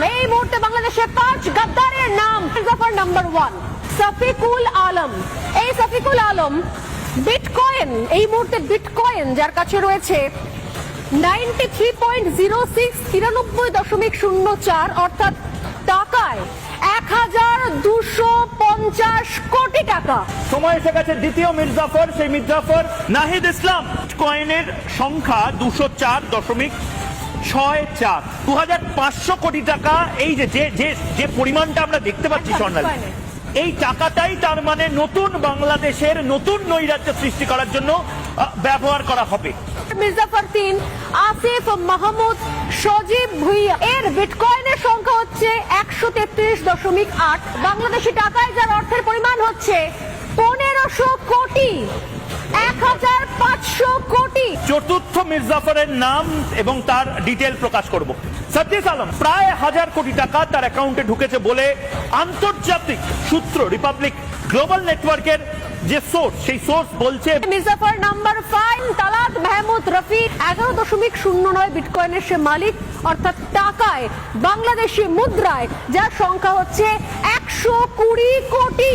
এই মুহূর্তে বাংলাদেশে 5 গাদ্দারের নাম। মির্জাফর নাম্বার 1 সফিকুল আলম। এই সফিকুল আলম বিটকয়েন, এই মুহূর্তে বিটকয়েন যার কাছে রয়েছে 93.06 93.04 অর্থাৎ টাকায় 1250 কোটি টাকা। সময় এসে গেছে দ্বিতীয় মির্জাফর, সেই মির্জাফর নাহিদ ইসলাম। কয়েনের সংখ্যা 204.64, 2500 কোটি টাকা। এই যে যে যে পরিমাণটা আমরা দেখতে পাচ্ছি স্বর্ণালী, এই টাকাটাই তার মানে নতুন বাংলাদেশের নতুন নৈরাজ্য সৃষ্টি করার জন্য ব্যবহার করা হবে। মির্জাফর 3 আসিফ মাহমুদ সজীব ভুইয়া। এর বিটকয়েনের সংখ্যা হচ্ছে 133.8, বাংলাদেশি টাকায় যার অর্থের পরিমাণ হচ্ছে 1500 কোটি, 1500 কোটি। চতুর্থ মির্জাফরের নাম এবং তার ডিটেল প্রকাশ করব। সাদ্দিক আলম প্রায় 1000 কোটি টাকা তার অ্যাকাউন্টে ঢুকেছে বলে আন্তর্জাতিক সূত্র রিপাবলিক গ্লোবাল নেটওয়ার্কের যে সোর্স, সেই সোর্স বলছে। মির্জাফর নাম্বার 5 তালাত মাহমুদ রফি 11.09 বিটকয়েনের সে মালিক, অর্থাৎ টাকায় বাংলাদেশি মুদ্রায় যার সংখ্যা হচ্ছে 120 কোটি।